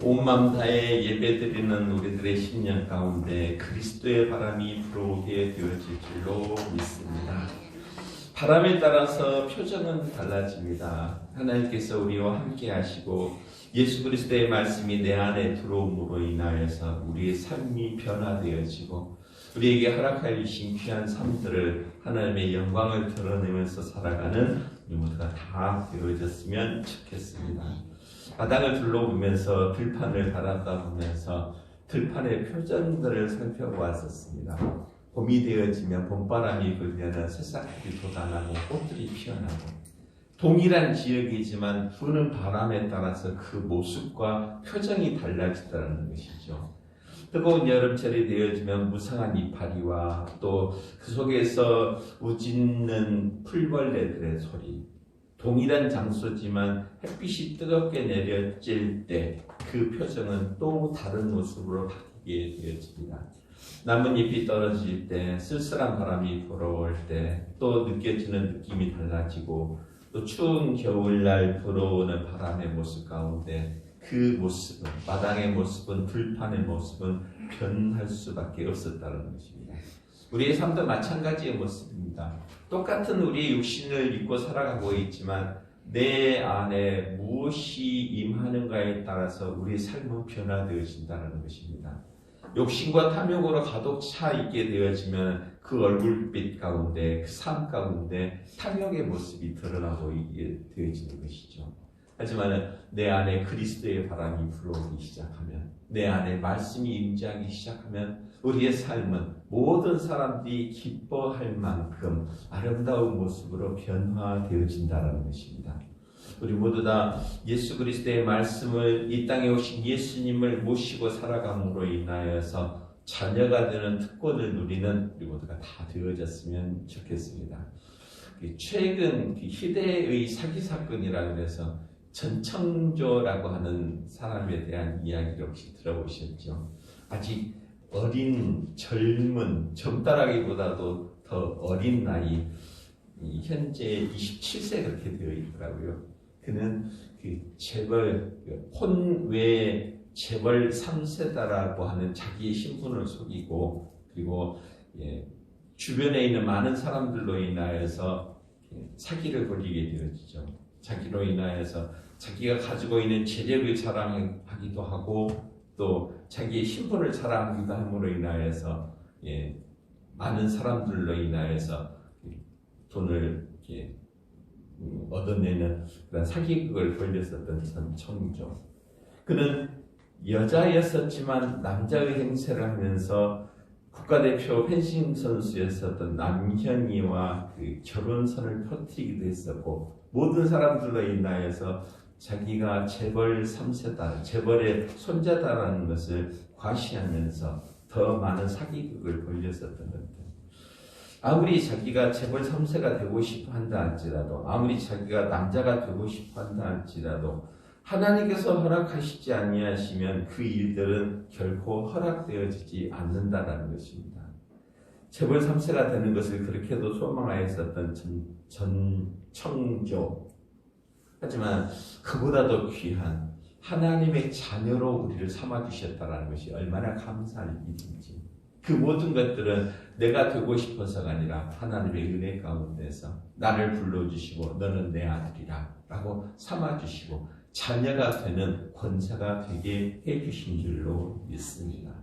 온마음 다해 예배드리는 우리들의 심령 가운데 그리스도의 바람이 불어오게 되어질 줄로 믿습니다. 바람에 따라서 표정은 달라집니다. 하나님께서 우리와 함께 하시고 예수 그리스도의 말씀이 내 안에 들어옴으로 인하여서 우리의 삶이 변화되어지고 우리에게 허락하여 주신 귀한 삶들을 하나님의 영광을 드러내면서 살아가는 우리 모두가 다 되어졌으면 좋겠습니다. 바닥을 둘러보면서 들판을 바라다 보면서 들판의 표정들을 살펴보았었습니다. 봄이 되어지면 봄바람이 불면 새싹들이 돋아나고 꽃들이 피어나고 동일한 지역이지만 부는 바람에 따라서 그 모습과 표정이 달라지다는 것이죠. 뜨거운 여름철이 되어지면 무성한 이파리와 또 그 속에서 우짖는 풀벌레들의 소리, 동일한 장소지만 햇빛이 뜨겁게 내려질 때 그 표정은 또 다른 모습으로 바뀌게 되어집니다. 나뭇잎이 떨어질 때, 쓸쓸한 바람이 불어올 때 또 느껴지는 느낌이 달라지고 또 추운 겨울날 불어오는 바람의 모습 가운데 그 모습은, 마당의 모습은, 들판의 모습은 변할 수밖에 없었다는 것입니다. 우리의 삶도 마찬가지의 모습입니다. 똑같은 우리의 육신을 입고 살아가고 있지만 내 안에 무엇이 임하는가에 따라서 우리의 삶은 변화되어진다는 것입니다. 욕심과 탐욕으로 가득 차 있게 되어지면 그 얼굴빛 가운데, 그 삶 가운데 탐욕의 모습이 드러나고 있게 되어지는 것이죠. 하지만 내 안에 그리스도의 바람이 불어오기 시작하면, 내 안에 말씀이 임재하기 시작하면 우리의 삶은 모든 사람들이 기뻐할 만큼 아름다운 모습으로 변화되어진다는 것입니다. 우리 모두 다 예수 그리스도의 말씀을, 이 땅에 오신 예수님을 모시고 살아감으로 인하여서 자녀가 되는 특권을 누리는 우리 모두가 다 되어졌으면 좋겠습니다. 최근 희대의 사기 사건이라고 해서 전청조라고 하는 사람에 대한 이야기를 혹시 들어보셨죠? 아직 어린, 젊다라기보다도 더 어린 나이, 현재 27세 그렇게 되어 있더라고요. 그는 그 재벌, 혼외 재벌 3세다라고 하는 자기의 신분을 속이고, 그리고 주변에 있는 많은 사람들로 인하여서 사기를 벌이게 되어지죠. 자기로 인하여서 자기가 가지고 있는 재력을 자랑하기도 하고, 또 자기의 신분을 자랑하기도 함으로 인하여서 많은 사람들로 인하여서 돈을 얻어내는 그런 사기극을 벌였었던 전청조. 그는 여자였었지만 남자의 행세를 하면서 국가대표 펜싱 선수였었던 남현이와 그 결혼선을 퍼뜨리기도 했었고, 모든 사람들로 인하여서 자기가 재벌 3세다, 재벌의 손자다라는 것을 과시하면서 더 많은 사기극을 벌였었던 것들. 아무리 자기가 재벌 3세가 되고 싶어 한다 할지라도, 아무리 자기가 남자가 되고 싶어 한다 할지라도, 하나님께서 허락하시지 아니하시면 그 일들은 결코 허락되어지지 않는다라는 것입니다. 재벌 3세가 되는 것을 그렇게도 소망하였었던 전청조. 하지만 그보다도 귀한 하나님의 자녀로 우리를 삼아주셨다는 것이 얼마나 감사할 일인지. 그 모든 것들은 내가 되고 싶어서가 아니라 하나님의 은혜 가운데서 나를 불러주시고 너는 내 아들이라 라고 삼아주시고 자녀가 되는 권세가 되게 해주신 줄로 믿습니다.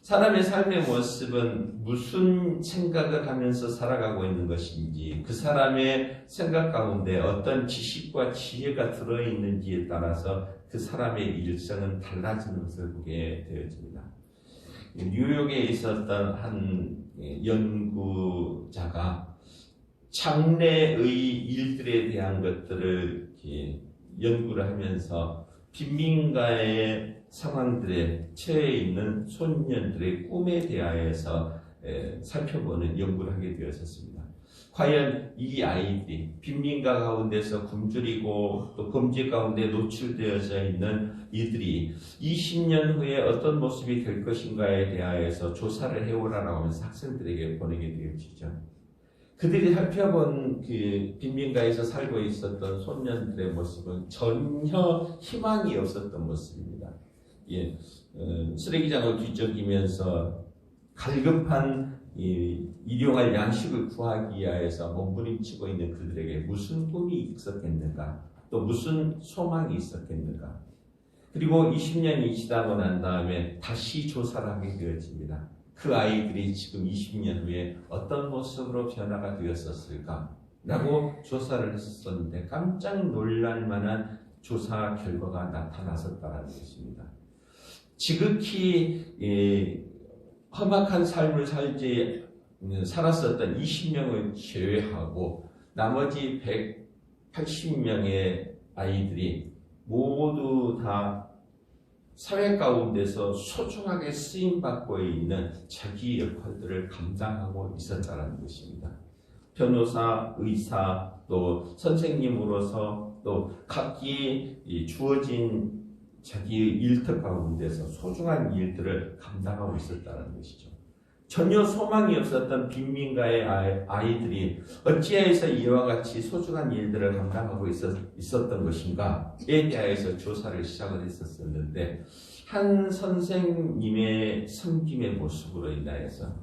사람의 삶의 모습은 무슨 생각을 하면서 살아가고 있는 것인지, 그 사람의 생각 가운데 어떤 지식과 지혜가 들어있는지에 따라서 그 사람의 일생은 달라지는 것을 보게 되어집니다. 뉴욕에 있었던 한 연구자가 장래의 일들에 대한 것들을 연구를 하면서 빈민가의 상황들에 처해 있는 소년들의 꿈에 대하여서 살펴보는 연구를 하게 되었습니다. 과연 이 아이들이 빈민가 가운데서 굶주리고 또 범죄 가운데 노출되어져 있는 이들이 20년 후에 어떤 모습이 될 것인가에 대하여서 조사를 해오라라고 하면서 학생들에게 보내게 되어지죠. 그들이 살펴본 그 빈민가에서 살고 있었던 소년들의 모습은 전혀 희망이 없었던 모습입니다. 쓰레기장을 뒤적이면서 갈급한 일용할 양식을 구하기 위하여서 몸부림치고 있는 그들에게 무슨 꿈이 있었겠는가, 또 무슨 소망이 있었겠는가. 그리고 20년이 지나고 난 다음에 다시 조사를 하게 되어집니다. 그 아이들이 지금 20년 후에 어떤 모습으로 변화가 되었었을까 라고 조사를 했었는데 깜짝 놀랄 만한 조사 결과가 나타났었다는 것입니다. 지극히 험악한 삶을 살았었던 20명을 제외하고 나머지 180명의 아이들이 모두 다 사회 가운데서 소중하게 쓰임받고 있는 자기 역할들을 감당하고 있었다는 것입니다. 변호사, 의사, 또 선생님으로서 또 각기 주어진 자기의 일터 가운데서 소중한 일들을 감당하고 있었다는 것이죠. 전혀 소망이 없었던 빈민가의 아이들이 어찌해서 이와 같이 소중한 일들을 감당하고 있었던 것인가에 대해서 조사를 시작을 했었는데, 한 선생님의 섬김의 모습으로 인하여서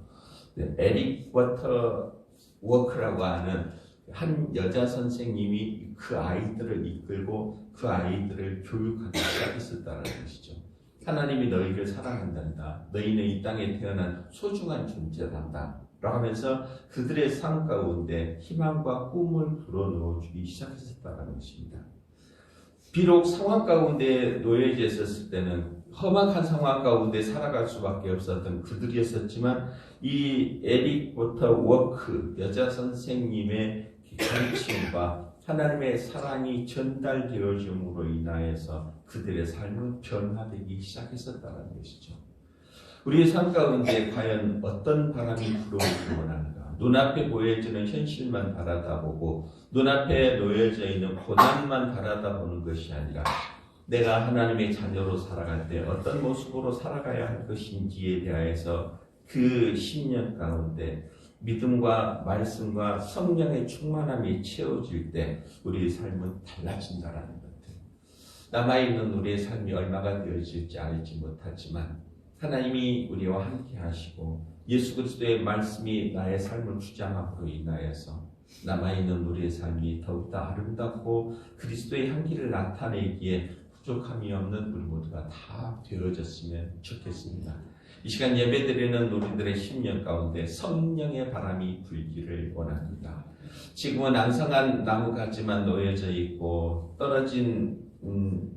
에릭 워크라고 하는 한 여자 선생님이 그 아이들을 이끌고 그 아이들을 교육하기 시작했었다는 것이죠. 하나님이 너희를 사랑한단다. 너희는 이 땅에 태어난 소중한 존재단다. 라고 하면서 그들의 삶 가운데 희망과 꿈을 불어넣어 주기 시작했었다는 것입니다. 비록 상황 가운데 놓여져 있었을 때는 험악한 상황 가운데 살아갈 수밖에 없었던 그들이었었지만, 이 에릭 워크 여자 선생님의 가르침과 하나님의 사랑이 전달되어짐으로 인하여서 그들의 삶은 변화되기 시작했었다는 것이죠. 우리의 삶 가운데 과연 어떤 바람이 불어오기 원하는가? 눈앞에 보여지는 현실만 바라다보고 눈앞에 놓여져 있는 고난만 바라다보는 것이 아니라 내가 하나님의 자녀로 살아갈 때 어떤 모습으로 살아가야 할 것인지에 대하여서 그 10년 가운데 믿음과 말씀과 성령의 충만함이 채워질 때 우리의 삶은 달라진다라는 것들. 남아있는 우리의 삶이 얼마가 되어질지 알지 못하지만 하나님이 우리와 함께 하시고 예수 그리스도의 말씀이 나의 삶을 주장함으로 인하여서 남아있는 우리의 삶이 더욱더 아름답고 그리스도의 향기를 나타내기에 부족함이 없는 우리 모두가 다 되어졌으면 좋겠습니다. 이 시간 예배드리는 우리들의 10년 가운데 성령의 바람이 불기를 원합니다. 지금은 앙상한 나무가지만 놓여져 있고 떨어진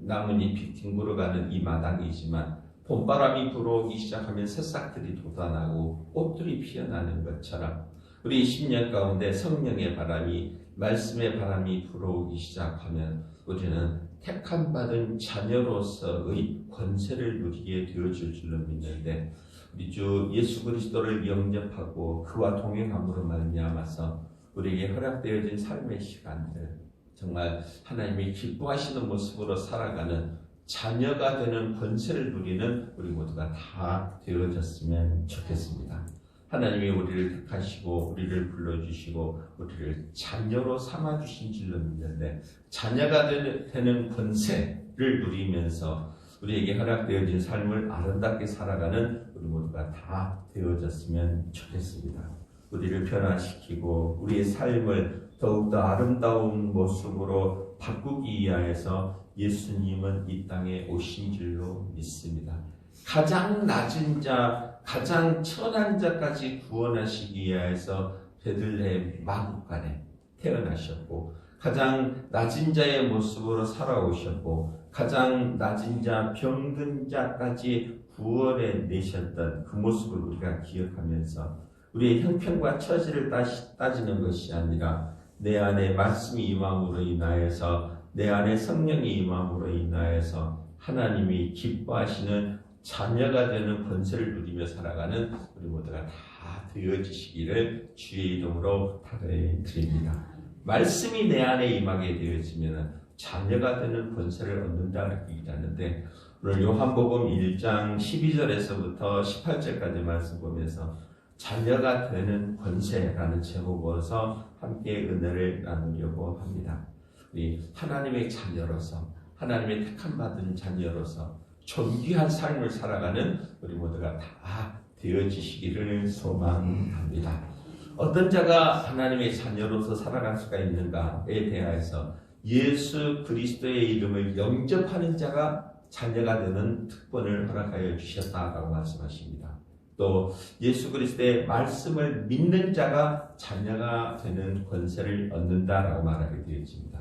나뭇잎이 뒹굴어가는 이 마당이지만 봄바람이 불어오기 시작하면 새싹들이 돋아나고 꽃들이 피어나는 것처럼 우리 10년 가운데 성령의 바람이 말씀의 바람이 불어오기 시작하면 우리는 택함받은 자녀로서의 권세를 누리게 되어질 줄로 믿는데 우리 주 예수 그리스도를 영접하고 그와 동행함으로 말미암아서 우리에게 허락되어진 삶의 시간들 정말 하나님이 기뻐하시는 모습으로 살아가는 자녀가 되는 권세를 누리는 우리 모두가 다 되어졌으면 좋겠습니다. 하나님이 우리를 택하시고 우리를 불러주시고 우리를 자녀로 삼아주신 줄로 믿는데 자녀가 되는 권세를 누리면서 우리에게 허락되어진 삶을 아름답게 살아가는 우리 모두가 다 되어졌으면 좋겠습니다. 우리를 변화시키고 우리의 삶을 더욱더 아름다운 모습으로 바꾸기 위하여서 예수님은 이 땅에 오신 줄로 믿습니다. 가장 낮은 자, 가장 천한 자까지 구원하시기 위하여서 베들레헴 마구간에 태어나셨고 가장 낮은 자의 모습으로 살아오셨고 가장 낮은 자, 병든 자까지 구원해 내셨던 그 모습을 우리가 기억하면서 우리의 형편과 처지를 따지는 것이 아니라 내 안에 말씀이 임함으로 인하여서 내 안에 성령이 임함으로 인하여서 하나님이 기뻐하시는 자녀가 되는 권세를 누리며 살아가는 우리 모두가 다 되어지시기를 주의 이름으로 타례드립니다. 말씀이 내 안에 임하게 되어지면 자녀가 되는 권세를 얻는다 이렇게 얘기하는데 오늘 요한복음 1장 12절에서부터 18절까지 말씀 보면서 자녀가 되는 권세라는 제목으로서 함께 은혜를 나누려고 합니다. 우리 하나님의 자녀로서 하나님의 택함받은 자녀로서 존귀한 삶을 살아가는 우리 모두가 다 되어지시기를 소망합니다. 어떤 자가 하나님의 자녀로서 살아갈 수가 있는가에 대하여서 예수 그리스도의 이름을 영접하는 자가 자녀가 되는 특권을 허락하여 주셨다라고 말씀하십니다. 또 예수 그리스도의 말씀을 믿는 자가 자녀가 되는 권세를 얻는다라고 말하게 되어집니다.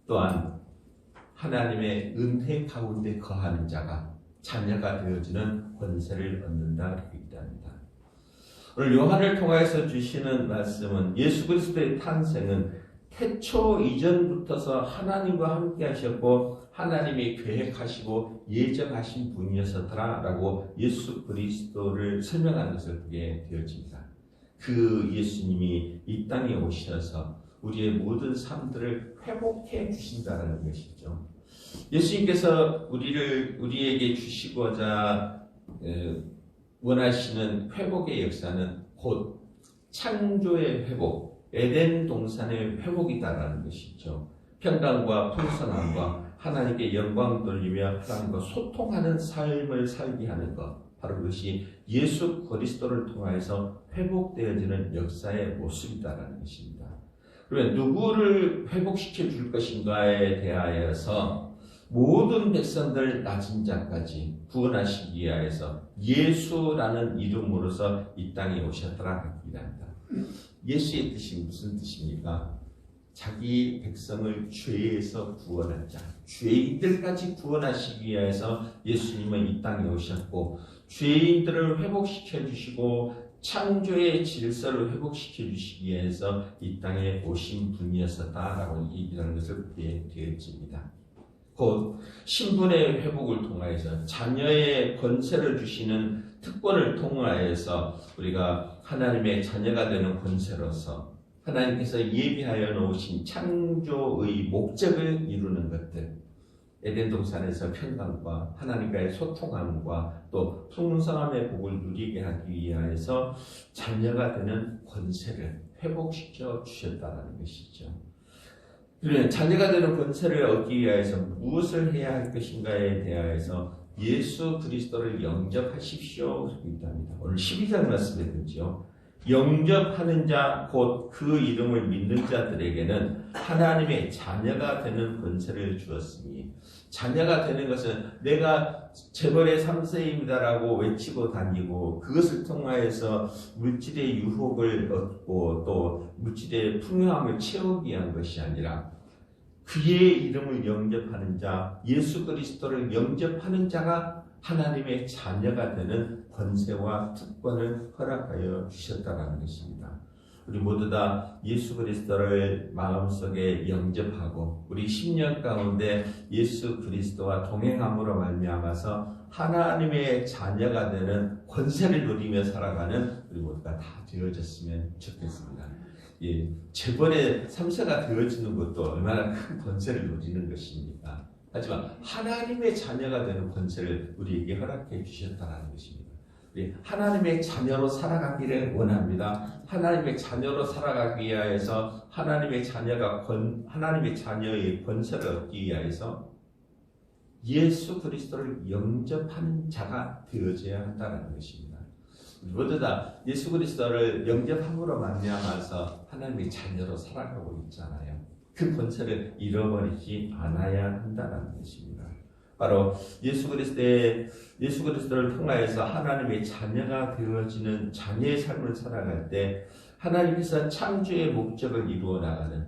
또한 하나님의 은혜 가운데 거하는 자가 자녀가 되어지는 권세를 얻는다 이렇게 얘기합니다. 오늘 요한을 통해서 주시는 말씀은 예수 그리스도의 탄생은 태초 이전부터서 하나님과 함께 하셨고 하나님이 계획하시고 예정하신 분이었더라라고 예수 그리스도를 설명하는 것을 보게 되어집니다. 그 예수님이 이 땅에 오셔서 우리의 모든 삶들을 회복해 주신다는 것이죠. 예수님께서 우리에게 주시고자 원하시는 회복의 역사는 곧 창조의 회복, 에덴 동산의 회복이다라는 것이죠. 평강과 풍성함과 하나님께 영광 돌리며 하나님과 소통하는 삶을 살게 하는 것, 바로 그것이 예수 그리스도를 통하여서 회복되어지는 역사의 모습이다라는 것입니다. 그러면 누구를 회복시켜 줄 것인가에 대하여서 모든 백성들 낮은 자까지 구원하시기 위하여서 예수라는 이름으로서 이 땅에 오셨더라 합니다. 예수의 뜻이 무슨 뜻입니까? 자기 백성을 죄에서 구원할 자, 죄인들까지 구원하시기 위해서 예수님은 이 땅에 오셨고 죄인들을 회복시켜 주시고 창조의 질서를 회복시켜 주시기 위해서 이 땅에 오신 분이었다라고 얘기하는 것을 보게 되어집니다. 곧 신분의 회복을 통하여서 자녀의 권세를 주시는 특권을 통하여서 우리가 하나님의 자녀가 되는 권세로서 하나님께서 예비하여 놓으신 창조의 목적을 이루는 것들, 에덴 동산에서 평강과 하나님과의 소통함과 또 풍성함의 복을 누리게 하기 위하여서 자녀가 되는 권세를 회복시켜 주셨다는 것이죠. 그러면 자녀가 되는 권세를 얻기 위하여서 무엇을 해야 할 것인가에 대하여서 예수 그리스도를 영접하십시오 하고 있답니다. 오늘 12절 말씀에 보죠. 영접하는 자 곧 그 이름을 믿는 자들에게는 하나님의 자녀가 되는 권세를 주었으니, 자녀가 되는 것은 내가 재벌의 3세입니다라고 외치고 다니고 그것을 통하여서 물질의 유혹을 얻고 또 물질의 풍요함을 채우기 위한 것이 아니라 그의 이름을 영접하는 자, 예수 그리스도를 영접하는 자가 하나님의 자녀가 되는 권세와 특권을 허락하여 주셨다는 것입니다. 우리 모두 다 예수 그리스도를 마음속에 영접하고 우리 10년 가운데 예수 그리스도와 동행함으로 말미암아서 하나님의 자녀가 되는 권세를 누리며 살아가는 우리 모두가 다 되어졌으면 좋겠습니다. 재벌의 3세가 되어지는 것도 얼마나 큰 권세를 누리는 것입니까? 하지만 하나님의 자녀가 되는 권세를 우리에게 허락해 주셨다는 것입니다. 우리 하나님의 자녀로 살아가기를 원합니다. 하나님의 자녀로 살아가기 위하여서 하나님의 자녀의 권세를 얻기 위하여서 예수 그리스도를 영접하는 자가 되어져야 한다는 것입니다. 모두 다 예수 그리스도를 영접함으로 말미암아서 하나님의 자녀로 살아가고 있잖아요. 그 권세를 잃어버리지 않아야 한다는 것입니다. 바로 예수 그리스도를 통하여서 하나님의 자녀가 되어지는 자녀의 삶을 살아갈 때 하나님께서 창조의 목적을 이루어 나가는,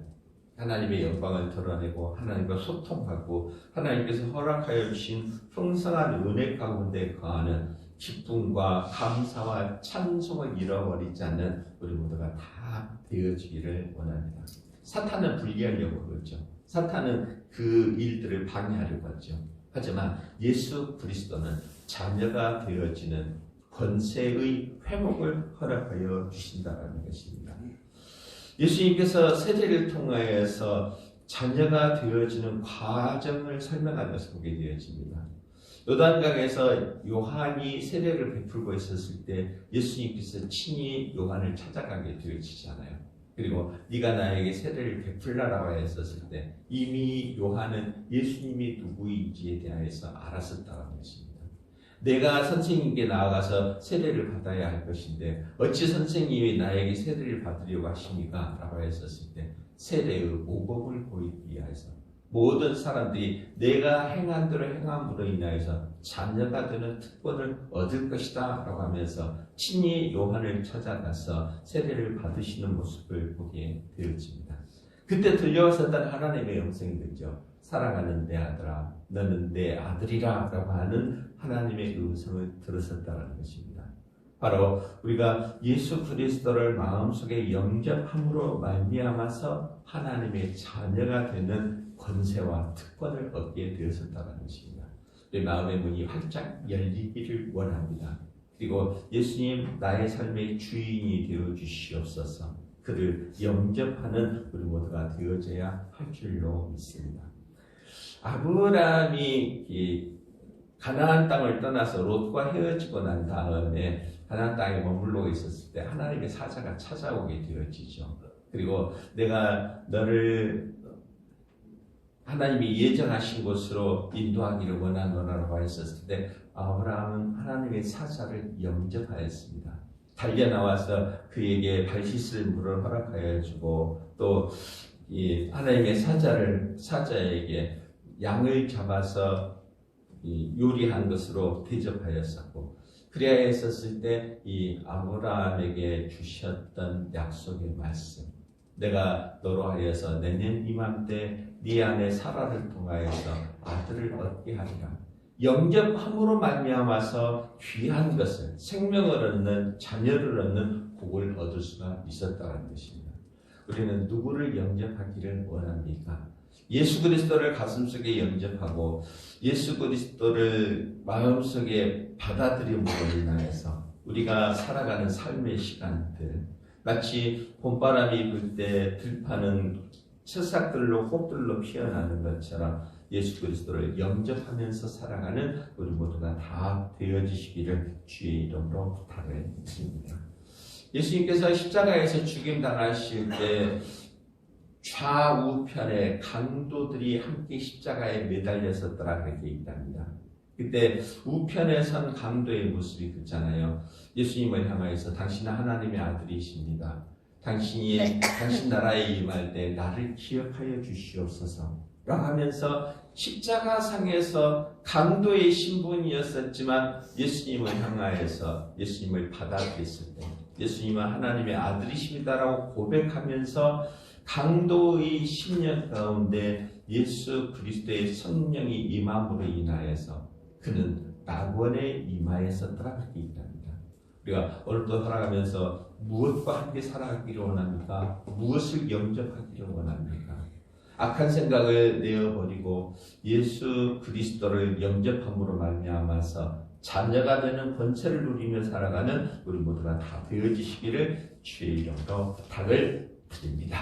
하나님의 영광을 드러내고 하나님과 소통하고 하나님께서 허락하여 주신 풍성한 은혜 가운데 거하는 기쁨과 감사와 찬송을 잃어버리지 않는 우리 모두가 다 되어지기를 원합니다. 사탄은 불리하려고 그러죠. 사탄은 그 일들을 방해하려고 하죠. 하지만 예수 그리스도는 자녀가 되어지는 권세의 회복을 허락하여 주신다는 것입니다. 예수님께서 세례를 통하여서 자녀가 되어지는 과정을 설명하면서 보게 되어집니다. 요단강에서 요한이 세례를 베풀고 있었을 때 예수님께서 친히 요한을 찾아가게 되어지잖아요. 그리고 네가 나에게 세례를 베풀라라고 했었을 때 이미 요한은 예수님이 누구인지에 대해서 알았었다는 것입니다. 내가 선생님께 나아가서 세례를 받아야 할 것인데 어찌 선생님이 나에게 세례를 받으려고 하십니까? 라고 했었을 때 세례의 모범을 보이기 위해서 모든 사람들이 내가 행한 대로 행함으로 인하여서 자녀가 되는 특권을 얻을 것이다 라고 하면서 친히 요한을 찾아가서 세례를 받으시는 모습을 보게 되어집니다. 그때 들려왔었던 하나님의 음성이 들죠. 사랑하는 내 아들아 너는 내 아들이라 라고 하는 하나님의 음성을 들었었다는 것입니다. 바로 우리가 예수 그리스도를 마음속에 영접함으로 말미암아서 하나님의 자녀가 되는 권세와 특권을 얻게 되었었다는 것입니다. 우리 마음의 문이 활짝 열리기를 원합니다. 그리고 예수님 나의 삶의 주인이 되어 주시옵소서. 그를 영접하는 우리 모두가 되어져야 할 줄로 믿습니다. 아브라함이 가나안 땅을 떠나서 롯과 헤어지고 난 다음에 가나안 땅에 머물러 있었을 때 하나님의 사자가 찾아오게 되어지죠. 그리고 내가 너를 하나님이 예정하신 곳으로 인도하기를 원하노라고 했었을 때 아브라함은 하나님의 사자를 영접하였습니다. 달려나와서 그에게 발 씻을 물을 허락하여 주고 또 하나님의 사자에게 양을 잡아서 요리한 것으로 대접하였었고, 그래야 했었을 때 이 아브라함에게 주셨던 약속의 말씀, 내가 너로 하여서 내년 이맘때 네 안에 사라를 통하여서 아들을 얻게 하리라. 영접함으로 말미암아서 귀한 것을, 생명을 얻는, 자녀를 얻는 복을 얻을 수가 있었다는 것입니다. 우리는 누구를 영접하기를 원합니까? 예수 그리스도를 가슴속에 영접하고 예수 그리스도를 마음속에 받아들임으로 인하여서 우리가 살아가는 삶의 시간들, 마치 봄바람이 불 때 들판은 새싹들로 꽃들로 피어나는 것처럼 예수 그리스도를 영접하면서 살아가는 우리 모두가 다 되어지시기를 주의 이름으로 부탁을 드립니다. 예수님께서 십자가에서 죽임 당하실 때 좌우편에 강도들이 함께 십자가에 매달려 섰더라 그렇게 있답니다. 그때 우편에 선 강도의 모습이 그렇잖아요. 예수님을 향하여서 당신은 하나님의 아들이십니다. 당신 나라에 임할 때 나를 기억하여 주시옵소서 라고 하면서 십자가상에서 강도의 신분이었었지만 예수님을 향하여서 예수님을 받아들였을 때 예수님은 하나님의 아들이십니다라고 고백하면서 강도의 심령 가운데 예수 그리스도의 성령이 임함으로 인하여서 그는 낙원에 임하였었더라 그렇게 있답니다. 우리가 오늘도 살아가면서 무엇과 함께 살아가기를 원합니까? 무엇을 영접하기를 원합니까? 악한 생각을 내어버리고 예수 그리스도를 영접함으로 말미암아서 자녀가 되는 권세를 누리며 살아가는 우리 모두가 다 되어지시기를 주의 이름으로 부탁을 드립니다.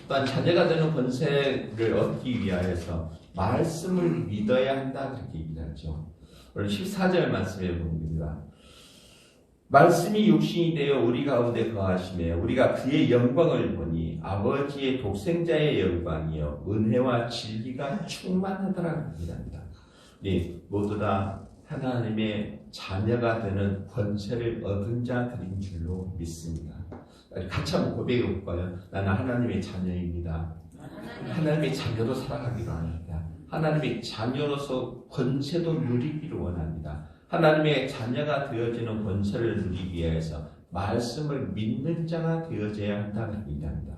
또한 자녀가 되는 권세를 얻기 위하여서 말씀을 믿어야 한다 그렇게 얘기하죠. 오늘 14절 말씀에 봅니다. 말씀이 육신이 되어 우리 가운데 거하심에 우리가 그의 영광을 보니 아버지의 독생자의 영광이요 은혜와 진리가 충만하더라 그럽니다. 네, 모두 다 하나님의 자녀가 되는 권세를 얻은 자들인 줄로 믿습니다. 같이 한번 고백해 볼까요? 나는 하나님의 자녀입니다. 하나님의 자녀로 살아가기로 합니다. 하나님의 자녀로서 권세도 누리기를 원합니다. 하나님의 자녀가 되어지는 권세를 누리기 위해서 말씀을 믿는 자가 되어져야 한다는 얘기합니다.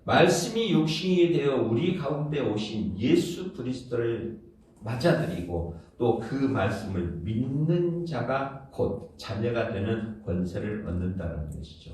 말씀이 육신이 되어 우리 가운데 오신 예수 그리스도를 맞아들이고 또 그 말씀을 믿는 자가 곧 자녀가 되는 권세를 얻는다는 것이죠.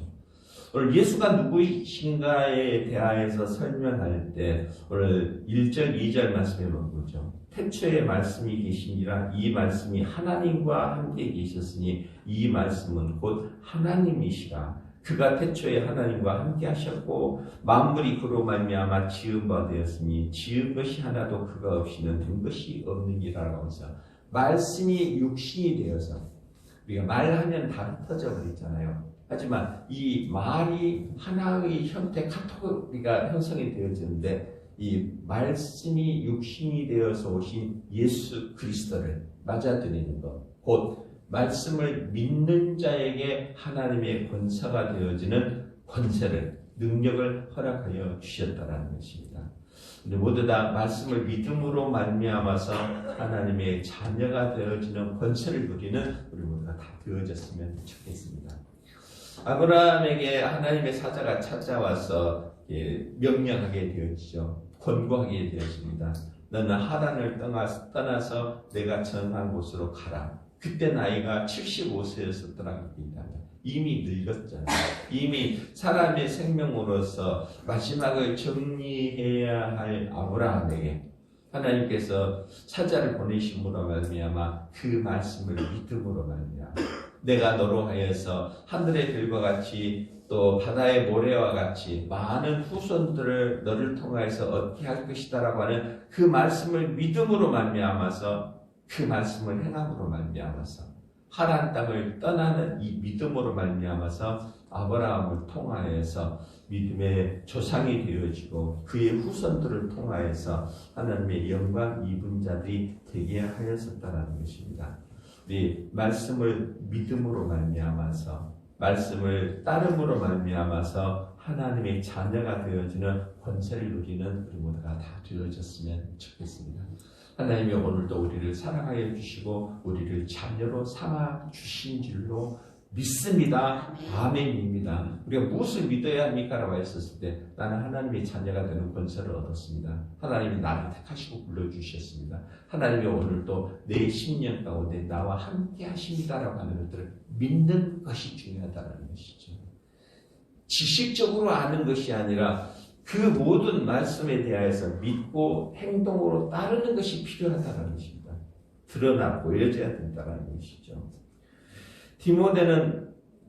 오늘 예수가 누구이신가에 대하여서 설명할 때 오늘 1절, 2절 말씀에 보죠. 태초에 말씀이 계시니라 이 말씀이 하나님과 함께 계셨으니 이 말씀은 곧 하나님이시라. 그가 태초에 하나님과 함께 하셨고 만물이 그로 말미암아 지은 바 되었으니 지은 것이 하나도 그가 없이는 된 것이 없느니라고 해서 말씀이 육신이 되어서 우리가 말하면 다 흩어져 버리잖아요. 하지만 이 말이 하나의 형태 카테고리가 형성이 되어지는데 이 말씀이 육신이 되어서 오신 예수 그리스도를 맞아들이는 것, 곧 말씀을 믿는 자에게 하나님의 권세가 되어지는 권세를, 능력을 허락하여 주셨다는 것입니다. 우리 모두 다 말씀을 믿음으로 말미암아서 하나님의 자녀가 되어지는 권세를 누리는 우리 모두가 다 되어졌으면 좋겠습니다. 아브라함에게 하나님의 사자가 찾아와서 명령하게 되었죠. 권고하게 되었습니다. 너는 하란을 떠나서 내가 전한 곳으로 가라. 그때 나이가 75세였었더라고 합니다. 이미 늙었잖아요. 이미 사람의 생명으로서 마지막을 정리해야 할 아브라함에게 하나님께서 사자를 보내심으로 말미암아 그 말씀을 믿음으로 말미암아 내가 너로 하여서 하늘의 별과 같이 또 바다의 모래와 같이 많은 후손들을 너를 통하여서 얻게 할 것이다라고 하는 그 말씀을 믿음으로 말미암아서 그 말씀을 행함으로 말미암아서 하란 땅을 떠나는 이 믿음으로 말미암아서 아브라함을 통하여서 믿음의 조상이 되어지고 그의 후손들을 통하여서 하나님의 영광 입은 자들이 되게 하였었다는 것입니다. 우리 말씀을 믿음으로 말미암아서 말씀을 따름으로 말미암아서 하나님의 자녀가 되어지는 권세를 누리는 우리 모두가 다 되어졌으면 좋겠습니다. 하나님이 오늘도 우리를 사랑하여 주시고 우리를 자녀로 삼아 주신 줄로 믿습니다. 아멘입니다. 우리가 무엇을 믿어야 합니까? 라고 했었을 때 나는 하나님의 자녀가 되는 권세를 얻었습니다. 하나님이 나를 택하시고 불러주셨습니다. 하나님이 오늘도 내 심령 가운데 나와 함께 하십니다. 라고 하는 것들을 믿는 것이 중요하다는 것이죠. 지식적으로 아는 것이 아니라 그 모든 말씀에 대하여서 믿고 행동으로 따르는 것이 필요하다는 것입니다. 드러나 보여져야 된다는 것이죠.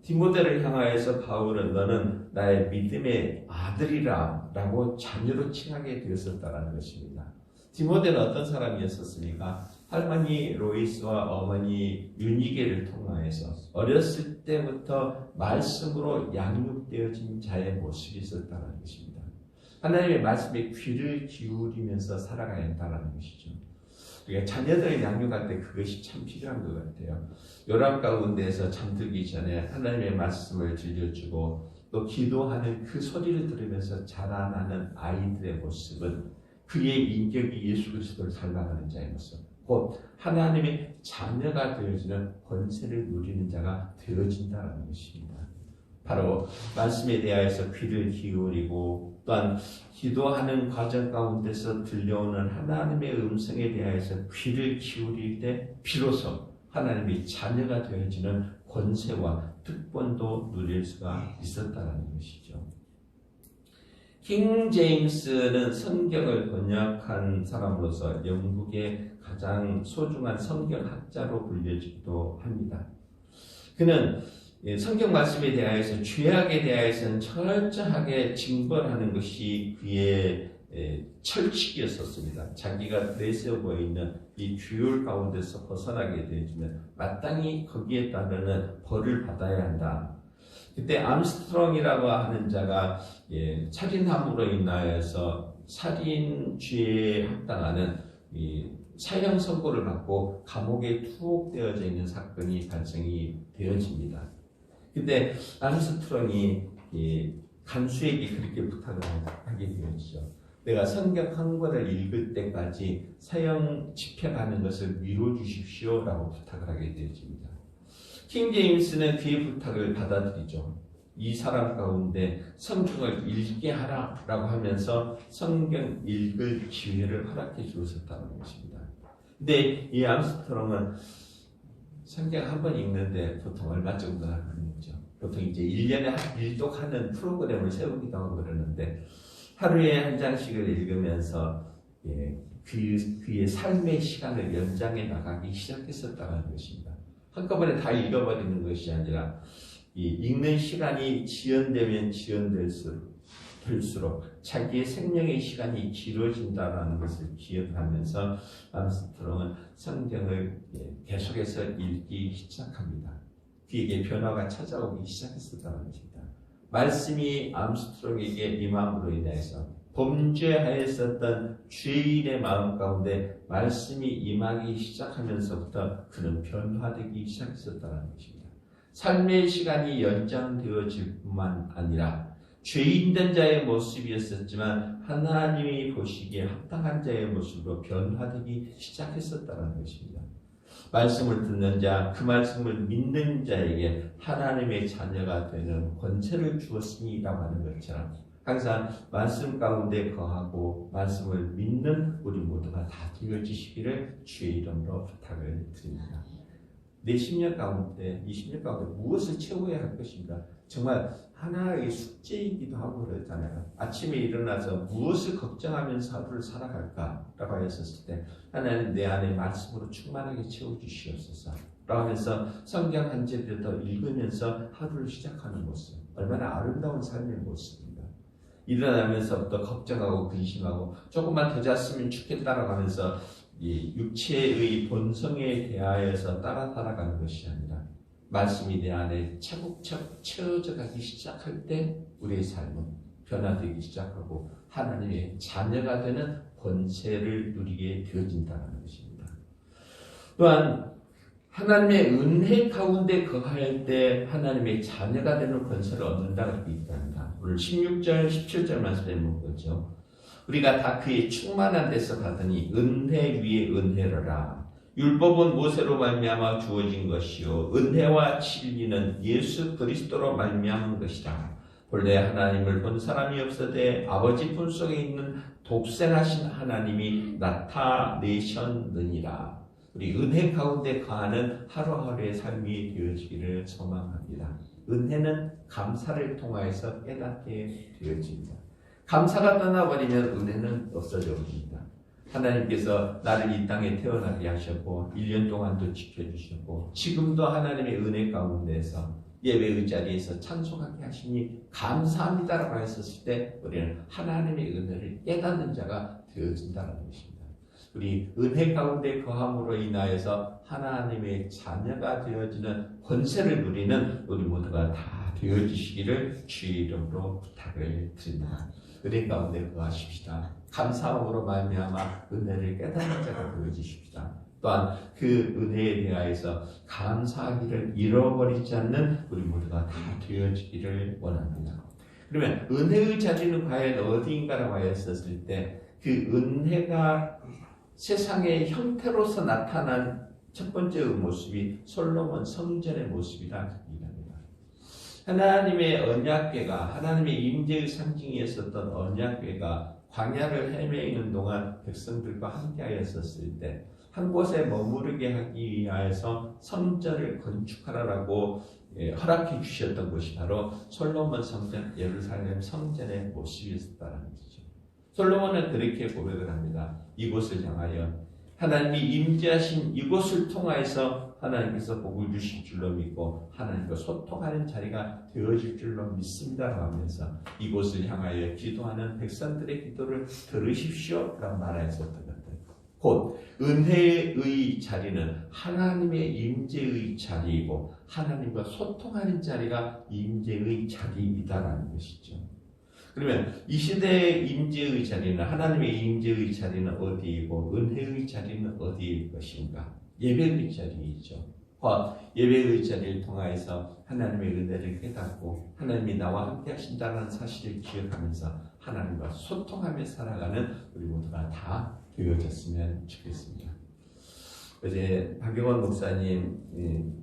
디모데를 향하여서 바울은 너는 나의 믿음의 아들이라 라고 자녀로 칭하게 되었었다는 것입니다. 디모데는 어떤 사람이었습니까? 할머니 로이스와 어머니 유니게를 통하여서 어렸을 때부터 말씀으로 양육되어진 자의 모습이 있었다는 것입니다. 하나님의 말씀에 귀를 기울이면서 살아가야 한다는 것이죠. 그러니까 자녀들을 양육할 때 그것이 참 필요한 것 같아요. 요람 가운데에서 잠들기 전에 하나님의 말씀을 들려주고 또 기도하는 그 소리를 들으면서 자라나는 아이들의 모습은 그의 인격이 예수 그리스도를 닮아가는 자의 모습, 곧 하나님의 자녀가 되어지는 권세를 누리는 자가 되어진다는 것입니다. 바로 말씀에 대하여서 귀를 기울이고 또한 기도하는 과정 가운데서 들려오는 하나님의 음성에 대하여서 귀를 기울일 때 비로소 하나님의 자녀가 되어지는 권세와 특권도 누릴 수가 있었다는 것이죠. 킹 제임스는 성경을 번역한 사람으로서 영국의 가장 소중한 성경학자로 불려지기도 합니다. 그는 성경 말씀에 대하여서 죄악에 대하여서는 철저하게 징벌하는 것이 그의 철칙이었었습니다. 자기가 내세워 보이는 이 규율 가운데서 벗어나게 되어지면 마땅히 거기에 따르는 벌을 받아야 한다. 그때 암스트롱이라고 하는 자가 살인함으로 인하여서 살인죄에 합당하는 사형 선고를 받고 감옥에 투옥되어져 있는 사건이 발생이 되어집니다. 근데 암스트롱이 간수에게 그렇게 부탁을 하게 되었죠. 내가 성경 한 권을 읽을 때까지 사형 집행하는 것을 미뤄주십시오 라고 부탁을 하게 되어집니다. 킹 제임스는 그의 부탁을 받아들이죠. 이 사람 가운데 성경을 읽게 하라 라고 하면서 성경 읽을 기회를 허락해 주었다는 것입니다. 근데 이 암스트롱은 성경 한 번 읽는데 보통 얼마 정도나 걸리죠? 보통 이제 1년에 한 일독하는 프로그램을 세우기도 하고 그러는데 하루에 한 장씩을 읽으면서 그의 삶의 시간을 연장해 나가기 시작했었다는 것입니다. 한꺼번에 다 읽어버리는 것이 아니라 읽는 시간이 지연되면 지연될수록 자기의 생명의 시간이 길어진다는 것을 기억하면서 암스트롱은 성경을 계속해서 읽기 시작합니다. 그에게 변화가 찾아오기 시작했었다는 것입니다. 말씀이 암스트롱에게 임함으로 인해서 범죄하였었던 죄인의 마음 가운데 말씀이 임하기 시작하면서부터 그는 변화되기 시작했었다는 것입니다. 삶의 시간이 연장되어질 뿐만 아니라 죄인된 자의 모습이었었지만 하나님이 보시기에 합당한 자의 모습으로 변화되기 시작했었다는 것입니다. 말씀을 듣는 자, 그 말씀을 믿는 자에게 하나님의 자녀가 되는 권세를 주었으니라고 하는 것처럼 항상 말씀 가운데 거하고 말씀을 믿는 우리 모두가 다 되어지시기를 주의 이름으로 부탁을 드립니다. 내 10년 가운데, 20년 가운데 무엇을 채워야 할 것인가? 정말 하나의 숙제이기도 하고 그러잖아요. 아침에 일어나서 무엇을 걱정하면서 하루를 살아갈까라고 했었을 때 하나님 내 안에 말씀으로 충만하게 채워주시옵소서 라고 하면서 성경 한 절을 더 읽으면서 하루를 시작하는 모습, 얼마나 아름다운 삶의 모습입니다. 일어나면서부터 걱정하고 근심하고 조금만 더 잤으면 좋겠다라고 하면서 이 육체의 본성에 대하여서 따라 살아가는 것이 아니라 말씀이 내 안에 차곡차곡 채워져 가기 시작할 때 우리의 삶은 변화되기 시작하고 하나님의 자녀가 되는 권세를 누리게 되어진다는 것입니다. 또한 하나님의 은혜 가운데 거할 때 하나님의 자녀가 되는 권세를 얻는다고 되어 있답니다. 오늘 16절, 17절 말씀에 보죠. 우리가 다 그의 충만한 데서 받으니 은혜 위에 은혜로라. 율법은 모세로 말미암아 주어진 것이요 은혜와 진리는 예수 그리스도로 말미암은 것이라. 본래 하나님을 본 사람이 없어되 아버지 품속에 있는 독생하신 하나님이 나타내셨느니라. 우리 은혜 가운데 거하는 하루하루의 삶이 되어지기를 소망합니다. 은혜는 감사를 통하여서 깨닫게 되어집니다. 감사가 떠나버리면 은혜는 없어져 버립니다. 하나님께서 나를 이 땅에 태어나게 하셨고 1년 동안도 지켜주셨고 지금도 하나님의 은혜 가운데서 예배의 자리에서 찬송하게 하시니 감사합니다라고 했었을 때 우리는 하나님의 은혜를 깨닫는 자가 되어진다는 것입니다. 우리 은혜 가운데 거함으로 인하여서 하나님의 자녀가 되어지는 권세를 누리는 우리 모두가 다 되어지시기를 주의 이름으로 부탁을 드립니다. 은혜 가운데 거하십시다. 감사함으로 말미암아 은혜를 깨닫는 자가 되어지십시다. 또한 그 은혜에 대하여서 감사하기를 잃어버리지 않는 우리 모두가 다 되어지기를 원합니다. 그러면 은혜의 자리는 과연 어디인가라고 하였었을 때 그 은혜가 세상의 형태로서 나타난 첫 번째 모습이 솔로몬 성전의 모습이라 얘기합니다. 하나님의 언약궤가 하나님의 임재의 상징이었었던 언약궤가 광야를 헤매이는 동안 백성들과 함께하였었을 때 한 곳에 머무르게 하기 위하여서 성전을 건축하라고 허락해 주셨던 것이 바로 솔로몬 성전 예루살렘 성전의 모습이었다는 것이죠. 솔로몬은 그렇게 고백을 합니다. 이곳을 향하여 하나님이 임재하신 이곳을 통하여서 하나님께서 복을 주실 줄로 믿고 하나님과 소통하는 자리가 되어질 줄로 믿습니다라고 하면서 이곳을 향하여 기도하는 백성들의 기도를 들으십시오 라고 말하였었던 것들. 곧 은혜의 자리는 하나님의 임재의 자리이고 하나님과 소통하는 자리가 임재의 자리이다라는 것이죠. 그러면 이 시대의 임재의 자리는 하나님의 임재의 자리는 어디이고 은혜의 자리는 어디일 것인가? 예배의 자리이죠. 예배의 자리를 통하여서 하나님의 은혜를 깨닫고 하나님이 나와 함께 하신다는 사실을 기억하면서 하나님과 소통하며 살아가는 우리 모두가 다 되어졌으면 좋겠습니다. 어제 박영원 목사님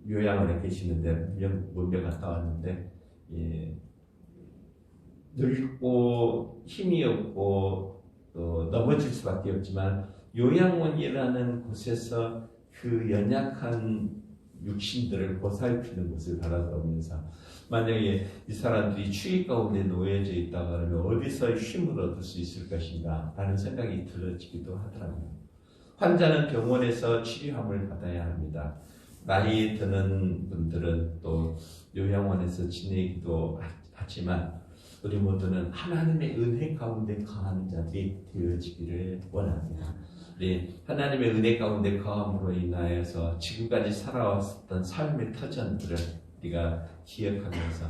요양원에 계시는데 문명 갔다 왔는데 늙고 힘이 없고 또 넘어질 수밖에 없지만 요양원이라는 곳에서 그 연약한 육신들을 보살피는 것을 바라보면서 만약에 이 사람들이 추위 가운데 놓여져 있다고 하면 어디서 힘을 얻을 수 있을 것인가 라는 생각이 들어지기도 하더라고요. 환자는 병원에서 치료함을 받아야 합니다. 나이 드는 분들은 또 요양원에서 지내기도 하지만 우리 모두는 하나님의 은혜 가운데 거하는 자들이 되어지기를 원합니다. 우리 하나님의 은혜 가운데 거함으로 인하여서 지금까지 살아왔었던 삶의 터전들을 우리가 기억하면서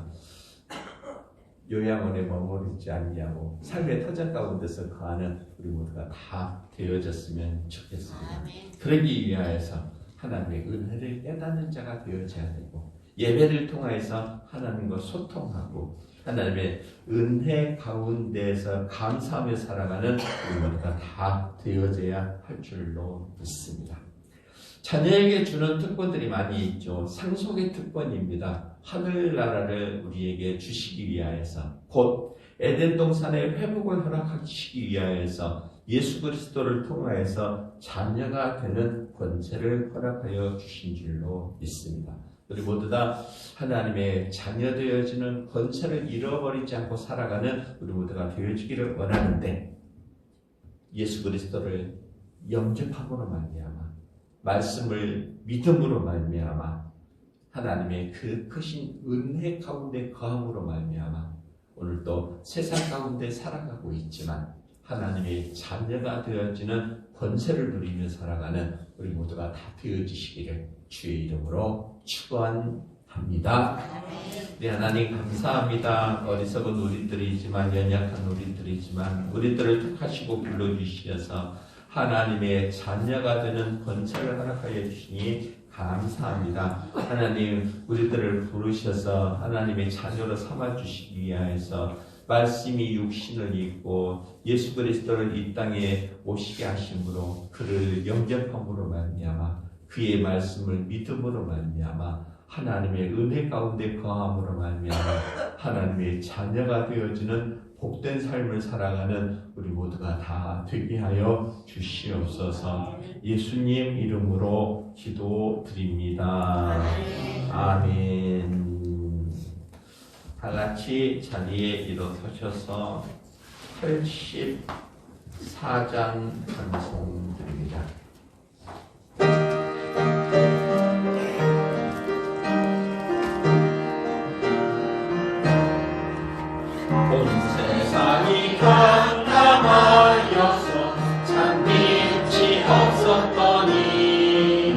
요양원에 머무르지 않냐고 삶의 터전 가운데서 거하는 우리 모두가 다 되어졌으면 좋겠습니다. 그러기 위하여서 하나님의 은혜를 깨닫는 자가 되어져야 되고 예배를 통하여서 하나님과 소통하고 하나님의 은혜 가운데서 감사하며 살아가는 우리 모두가 다 되어져야 할 줄로 믿습니다. 자녀에게 주는 특권들이 많이 있죠. 상속의 특권입니다. 하늘나라를 우리에게 주시기 위하여서 곧 에덴 동산의 회복을 허락하시기 위하여서 예수 그리스도를 통하여서 자녀가 되는 권세를 허락하여 주신 줄로 믿습니다. 우리 모두 다 하나님의 자녀 되어지는 권세를 잃어버리지 않고 살아가는 우리 모두가 되어지기를 원하는데 예수 그리스도를 영접함으로 말미암아 말씀을 믿음으로 말미암아 하나님의 그 크신 은혜 가운데 거함으로 말미암아 오늘도 세상 가운데 살아가고 있지만 하나님의 자녀가 되어지는 권세를 누리며 살아가는 우리 모두가 다 되어지시기를 주의 이름으로 축원합니다. 네, 하나님 감사합니다. 어리석은 우리들이지만 연약한 우리들이지만 우리들을 택하시고 불러주시어서 하나님의 자녀가 되는 권세를 허락하여 주시니 감사합니다. 하나님 우리들을 부르셔서 하나님의 자녀로 삼아주시기 위하여서 말씀이 육신을 입고 예수 그리스도를 이 땅에 오시게 하심으로 그를 영접함으로 말미암아 그의 말씀을 믿음으로 말미암아 하나님의 은혜 가운데 거함으로 말미암아 하나님의 자녀가 되어지는 복된 삶을 살아가는 우리 모두가 다 되게 하여 주시옵소서. 예수님 이름으로 기도드립니다. 아멘. 다 같이 자리에 일어서셔서 84장 찬송드립니다. 온 세상이 강남하여서 참 빛이 없었더니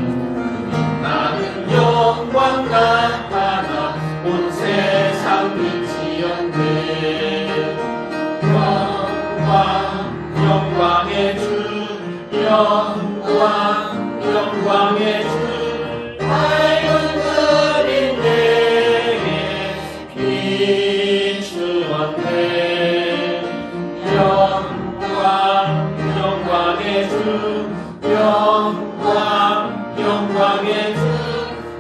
나는 영광 나타나 온 세상 빛이었네. 영광의 주, 영광의 주, 밝은 그린 내게 비추었네. 영광의 주, 영광의 주,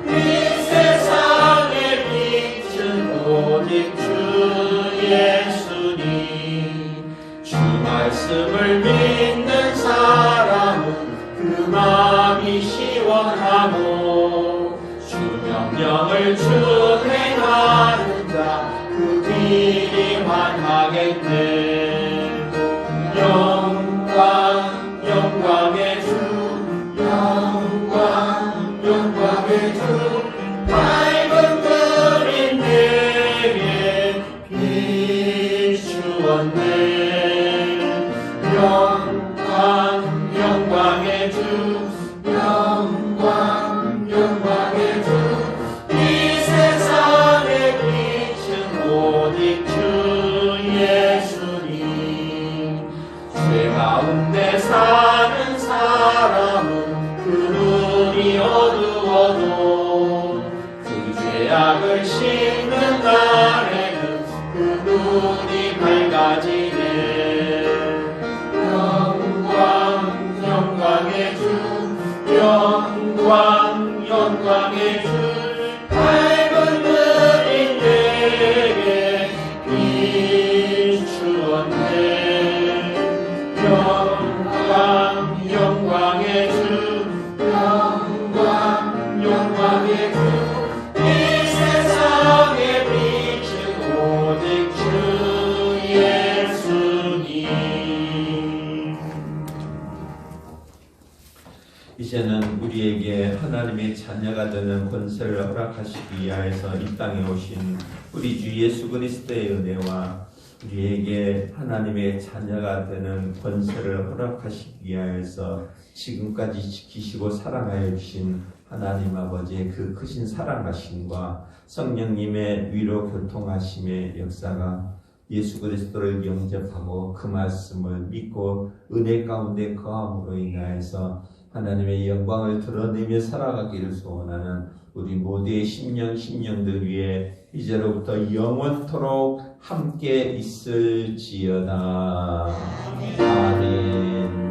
이 세상의 빛은 오직 주 예수님. 주 말씀을 믿는 사람은 그 마음이 시원하고 주 명령을 준행하는 자 그 길이 환하겠네. 영광의 주, 영광의 주, 밝은 그린 내게 비추었네. 영광의 주, 영광의 주, 이 세상의 빛은 오직 주 예수님. 죄 가운데 사는 사람은 그 눈이 어두워도 그 죄악을 씹는 날에는 그 눈이 밝아지네. 영광의 주, 영광의 주, 밝은 그린 내게 비추었네. 영광의 주, 영광의 주, 이 세상의 빛은 오직 주 예수님. 이제는 우리에게 하나님의 자녀가 되는 권세를 허락하시기 위하여서 이 땅에 오신 우리 주 예수 그리스도의 은혜와 우리에게 하나님의 자녀가 되는 권세를 허락하시기 위하여서 지금까지 지키시고 사랑하여 주신 하나님 아버지의 그 크신 사랑하심과 성령님의 위로 교통하심의 역사가 예수 그리스도를 영접하고 그 말씀을 믿고 은혜 가운데 거함으로 인하여서 하나님의 영광을 드러내며 살아가기를 소원하는 우리 모두의 심령들 위에 이제로부터 영원토록 함께 있을지어다. 아멘.